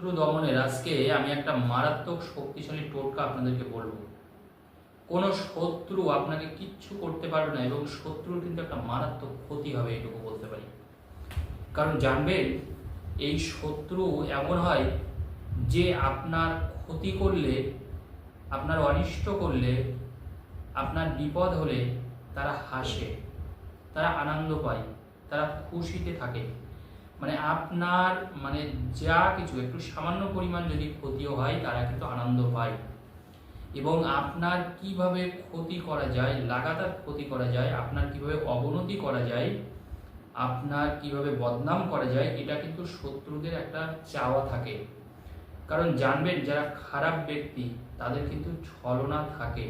শত্রু দমনের আজকে আমি একটা মারাত্মক শক্তিশালী টোটকা আপনাদেরকে বলবো। কোনো শত্রু আপনাকে কিচ্ছু করতে পারবে না এবং শত্রুর কিন্তু একটা মারাত্মক ক্ষতি হবে, এটুকু বলতে পারি। কারণ জানবেন, এই শত্রু এমন হয় যে আপনার ক্ষতি করলে, আপনার অনিষ্ট করলে, আপনার বিপদ হলে তারা হাসে, তারা আনন্দ পায়, তারা খুশিতে থাকে। মানে আপনার যা কিছু একটু সামান্য পরিমাণ যদি ক্ষতিও হয় তারা কিন্তু আনন্দ পায়। এবং আপনার কিভাবে ক্ষতি করা যায়, লাগাতার ক্ষতি করা যায়, আপনার কিভাবে অবনতি করা যায়, আপনার কিভাবে বদনাম করা যায়, এটা কিন্তু শত্রুদের একটা চাওয়া থাকে। কারণ জানবেন, যারা খারাপ ব্যক্তি তাদের কিন্তু ছলনা থাকে,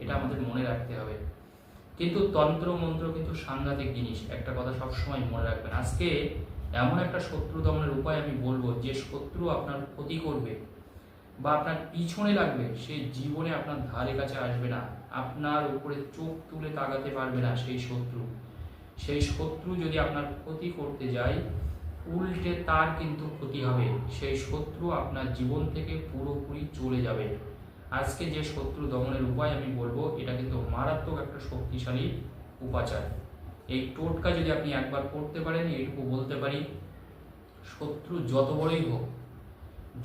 এটা আমাদের মনে রাখতে হবে। কিন্তু তন্ত্র মন্ত্র কিন্তু সাংঘাতিক জিনিস, একটা কথা সবসময় মনে রাখবেন। আজকে এমন একটা শত্রু দমনের উপায় আমি বলবো, যে শত্রু আপনার ক্ষতি করবে বা আপনার পিছনে লাগবে, সে জীবনে আপনার ধারে কাছে আসবে না, আপনার উপরে চোখ তুলে তাকাতে পারবে না। সেই শত্রু যদি আপনার ক্ষতি করতে যায়, উল্টে তার কিন্তু ক্ষতি হবে। সেই শত্রু আপনার জীবন থেকে পুরোপুরি চলে যাবে। আজকে যে শত্রু দমনের উপায় আমি বলবো, এটা কিন্তু মারাত্মক একটা শক্তিশালী উপাচার। এই টোটকা যদি আপনি একবার করতে পারেন, এইটুকু বলতে পারি, শত্রু যত বড়ই হোক,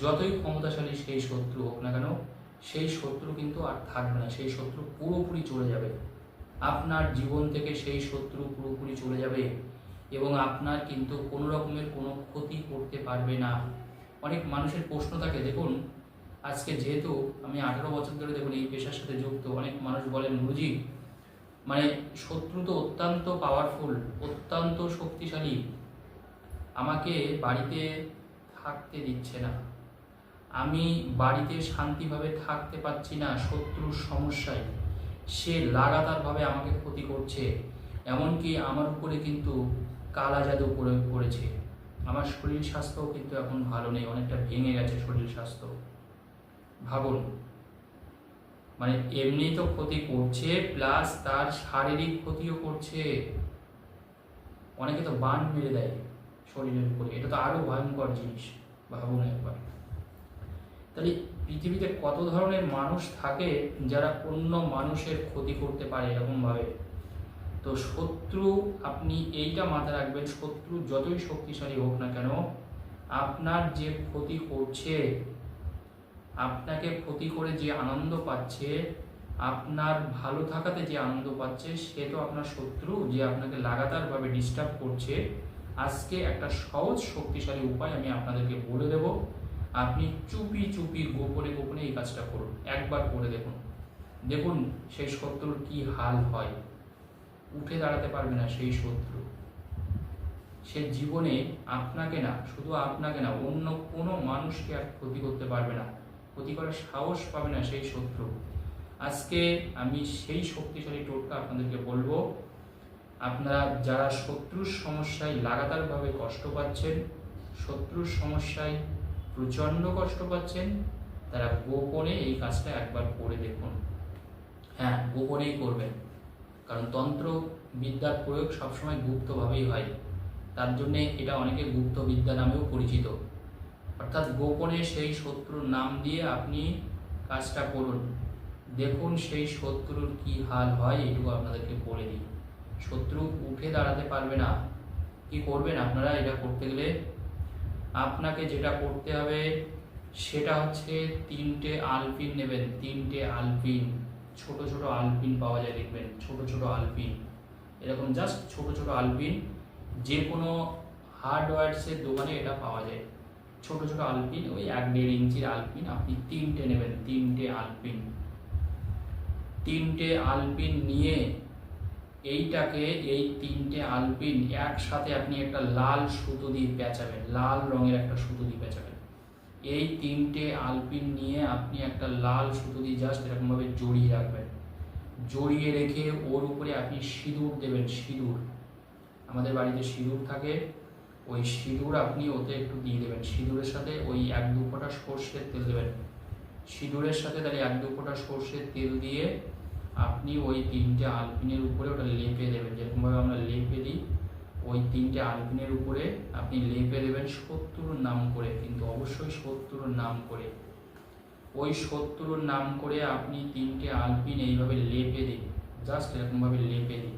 যতই ক্ষমতাশালী সেই শত্রু হোক না কেন, সেই শত্রু কিন্তু আর থাকবে না, সেই শত্রু পুরোপুরি চলে যাবে আপনার জীবন থেকে। সেই শত্রু পুরোপুরি চলে যাবে এবং আপনার কিন্তু কোনো রকমের কোনো ক্ষতি করতে পারবে না। অনেক মানুষের প্রশ্ন থাকে, দেখুন আজকে যেহেতু আমি 18 বছর ধরে দেখুন এই পেশার সাথে যুক্ত, অনেক মানুষ বলেন, গুরুজি শত্রু তো অত্যন্ত পাওয়ারফুল, অত্যন্ত শক্তিশালী, আমাকে বাড়িতে থাকতে দিচ্ছে না, আমি বাড়িতে শান্তিভাবে থাকতে পারছি না, শত্রুর সমস্যায় সে লাগাতারভাবে আমাকে ক্ষতি করছে, এমনকি আমার উপরে কিন্তু কালা জাদু প্রয়োগ করেছে, আমার শরীর স্বাস্থ্যও কিন্তু এখন ভালো নেই, অনেকটা ভেঙে গেছে শরীর স্বাস্থ্য। ভাবুন, এমনি তো ক্ষতি করছে, প্লাস তার শারীরিক ক্ষতিও করছে। অনেকে তো বান মেরে দেয় শরীরের উপরে, এটা তো আরো ভয়ঙ্কর জিনিস। ভাবুন একবার, তাহলে পৃথিবীতে কত ধরনের মানুষ থাকে যারা অন্য মানুষের ক্ষতি করতে পারে এরকমভাবে। তো শত্রু, আপনি এইটা মাথায় রাখবেন, শত্রু যতই শক্তিশালী হোক না কেন, আপনার যে ক্ষতি করছে, আপনাকে ক্ষতি করে যে আনন্দ পাচ্ছে, আপনার ভালো থাকাতে যে আনন্দ পাচ্ছে, সে তো আপনার শত্রু, যে আপনাকে লাগাতারভাবে ডিস্টার্ব করছে। আজকে একটা সহজ শক্তিশালী উপায় আমি আপনাদেরকে বলে দেব, আপনি চুপি চুপি গোপনে গোপনে এই কাজটা করুন, একবার করে দেখুন, দেখুন সেই শত্রুর কি হাল হয়। উঠে দাঁড়াতে পারবে না সেই শত্রু, সে জীবনে আপনাকে না, শুধু আপনাকে না, অন্য কোনো মানুষকে আর ক্ষতি করতে পারবে না, ক্ষতি করার সাহস পাবে না সেই শত্রু। আজকে আমি সেই শক্তিশালী টোটকা আপনাদেরকে বলবো। আপনারা যারা শত্রুর সমস্যায় লাগাতারভাবে কষ্ট পাচ্ছেন, শত্রুর সমস্যায় প্রচণ্ড কষ্ট পাচ্ছেন, তারা গোপনে এই কাজটা একবার করে দেখুন। হ্যাঁ, গোপনেই করবেন, কারণ তন্ত্র বিদ্যার প্রয়োগ সবসময় গুপ্তভাবেই হয়, তার জন্যে এটা অনেকে গুপ্ত বিদ্যা নামেও পরিচিত। অর্থাৎ গোপনে সেই শত্রুর নাম দিয়ে আপনি কাজটা করুন, দেখুন সেই শত্রুর কি হাল হয়। এটুকু আপনাদেরকে বলে দিই, শত্রু উঠে দাঁড়াতে পারবে না। কি করবেন আপনারা এটা করতে গেলে? আপনাকে যেটা করতে হবে সেটা হচ্ছে 3টে আলপিন নেবেন, 3টে আলপিন, ছোট ছোট আলপিন পাওয়া যায়, দেখবেন ছোট ছোট আলপিন, এরকম জাস্ট ছোট ছোট আলপিন, যে কোনো হার্ডওয়্যারসের দোকানে এটা পাওয়া যায়। ছোট ছোট আলপিন, ওই 1-1.5 ইঞ্চির আলপিন আপনি 3টে নেবেন, 3টে আলপিন। 3টে আলপিন নিয়ে এইটাকে, এই 3টে আলপিন একসাথে আপনি একটা লাল সুতো দিয়ে পেঁচাবেন, লাল রঙের একটা সুতো দিয়ে পেঁচাবেন। এই 3টে আলপিন নিয়ে আপনি একটা লাল সুতো দিয়ে জাস্ট এরকমভাবে জড়িয়ে রাখবেন, জড়িয়ে রেখে ওর উপরে আপনি সিঁদুর দেবেন। সিঁদুর, আমাদের বাড়িতে সিঁদুর থাকে, ওই সিঁদুর আপনি ওতে একটু দিয়ে দেবেন। সিঁদুরের সাথে ওই 1-2 ফোঁটা সর্ষের তেল দেবেন, সিঁদুরের সাথে তাহলে 1-2 ফোঁটা সর্ষের তেল দিয়ে আপনি ওই 3টে আলপিনের উপরে ওটা লেপে দেবেন, যেরকমভাবে আমরা লেপে দিই ওই 3টে আলপিনের উপরে আপনি লেপে দেবেন শত্রুর নাম করে, কিন্তু অবশ্যই শত্রুর নাম করে। ওই শত্রুর নাম করে আপনি 3টে আলপিন এইভাবে লেপে দিন, জাস্ট এরকমভাবে লেপে দিন।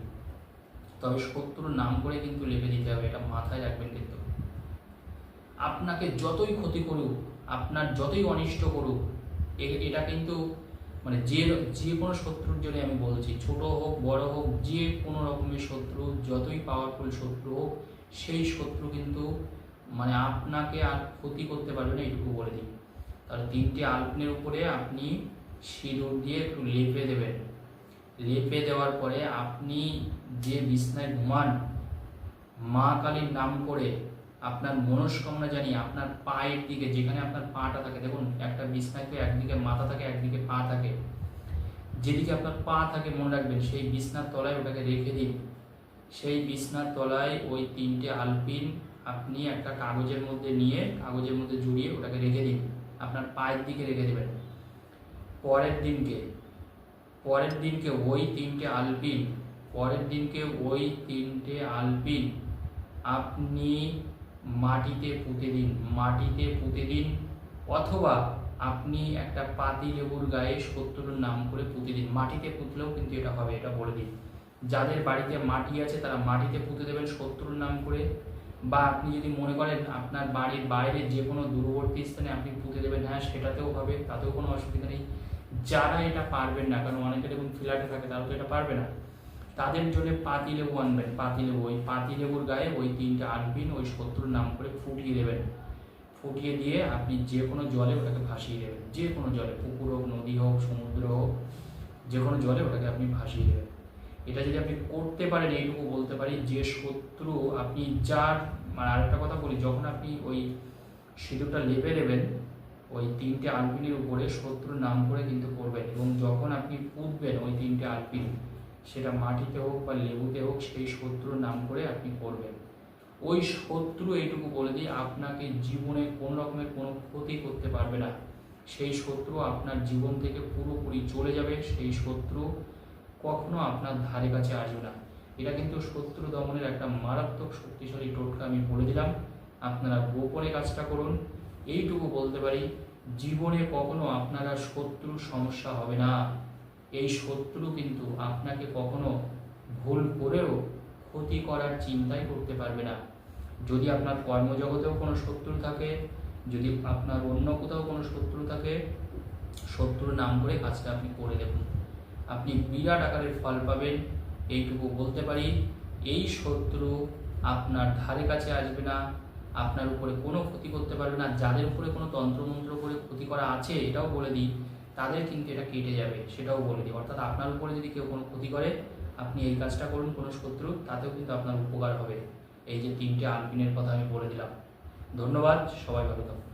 তবে শত্রুর নাম করে কিন্তু লেপে দিতে হবে, এটা মাথায় রাখবেন। কিন্তু আপনাকে যতই ক্ষতি করুক, আপনার যতই অনিষ্ট করুক, এটা কিন্তু মানে যে কোনো শত্রুর জন্য আমি বলছি, ছোট হোক বড় হোক, যে কোনো রকমের শত্রু, যতই পাওয়ারফুল শত্রু হোক, সেই শত্রু কিন্তু মানে আপনাকে আর ক্ষতি করতে পারবে না, এইটুকু বলে দিই। তাহলে 3টে আলপিনের উপরে আপনি সিঁদুর দিয়ে একটু লেপে দেবেন। লেপে দেওয়ার পরে আপনি যে বিছনায় ঘুমান, মা কালীর নাম করে আপনার মনস্কামনা জানিয়ে আপনার পায়ের দিকে, যেখানে আপনার পাটা থাকে, দেখুন একটা বিছনায় তো একদিকে মাথা থাকে, একদিকে পা থাকে, যেদিকে আপনার পা থাকে মনে রাখবেন সেই বিছনার তলায় ওটাকে রেখে দিন। সেই বিছনার তলায় ওই 3টে আলপিন আপনি একটা কাগজের মধ্যে নিয়ে, কাগজের মধ্যে জড়িয়ে ওটাকে রেখে দিন, আপনার পায়ের দিকে রেখে দেবেন। পরের দিনকে ওই 3টে আলপিন, আপনি মাটিতে পুঁতে দিন, অথবা আপনি একটা পাতি লেবুর গায়ে শত্রুর নাম করে পুঁতে দিন। মাটিতে পুঁতলেও কিন্তু এটা হবে, এটা বলে দিন। যাদের বাড়িতে মাটি আছে তারা মাটিতে পুঁতে দেবেন শত্রুর নাম করে, বা আপনি যদি মনে করেন আপনার বাড়ির বাইরে যে কোনো দূরবর্তী স্থানে আপনি পুঁতে দেবেন, হ্যাঁ সেটাতেও হবে, তাতেও কোনো অসুবিধা নেই। যারা এটা পারবেন না, কারণ অনেকে দেখুন ফ্ল্যাটে থাকে, তারা তো এটা পারবে না, তাদের জন্য পাতিলেবু আনবেন। ওই পাতিলেবুর গায়ে ওই 3টে আলপিন ওই শত্রুর নাম করে ফুটিয়ে দেবেন। ফুটিয়ে দিয়ে আপনি যে কোনো জলে ওটাকে ভাসিয়ে দেবেন, যে কোনো জলে, পুকুর হোক, নদী হোক, সমুদ্র হোক, যে কোনো জলে ওটাকে আপনি ভাসিয়ে দেবেন। এটা যদি আপনি করতে পারেন, এইটুকু বলতে পারি, যে শত্রু আপনি যার, মানে আরেকটা কথা বলি, যখন আপনি ওই সিঁদুরটা লেপে দেবেন ওই 3টে আলপিনের উপরে শত্রুর নাম করে কিন্তু করবেন, এবং যখন আপনি পুঁতবেন ওই 3টে আলপিন, সেটা মাটিতে হোক বা লেবুতে হোক, সেই শত্রুর নাম করে আপনি করবেন। ওই শত্রু, এইটুকু বলে দিই, আপনাকে জীবনে কোনো রকমের কোনো ক্ষতি করতে পারবে না। সেই শত্রু আপনার জীবন থেকে পুরোপুরি চলে যাবে, সেই শত্রু কখনো আপনার ধারে কাছে আসবে না। এটা কিন্তু শত্রু দমনের একটা মারাত্মক শক্তিশালী টোটকা আমি বলে দিলাম, আপনারা গোপনে কাজটা করুন। এইটুকু বলতে পারি, জীবনে কখনো আপনারা শত্রুর সমস্যা হবে না। এই শত্রু কিন্তু আপনাকে কখনো ভুল করেও ক্ষতি করার চিন্তাই করতে পারবে না। যদি আপনার কর্মজগতেও কোনো শত্রু থাকে, যদি আপনার অন্য কোথাও কোনো শত্রু থাকে, শত্রুর নাম করে কাজটা আপনি করে দেখুন, আপনি বিরাট আকারের ফল পাবেন। এইটুকু বলতে পারি, এই শত্রু আপনার ধারে কাছে আসবে না, আপনার উপরে কোনো ক্ষতি করতে পারবে না। যাদের উপরে কোনো তন্ত্রমন্ত্র করে ক্ষতি করা আছে, এটাও বলে দিই, তাদের কিন্তু এটা কেটে যাবে, সেটাও বলে দিই। অর্থাৎ আপনার উপরে যদি কেউ কোনো ক্ষতি করে, আপনি এই কাজটা করুন কোনো শত্রু, তাতেও কিন্তু আপনার উপকার হবে। এই যে 3টে আলপিনের কথা আমি বলে দিলাম। ধন্যবাদ, সবাই ভালো থাকুন।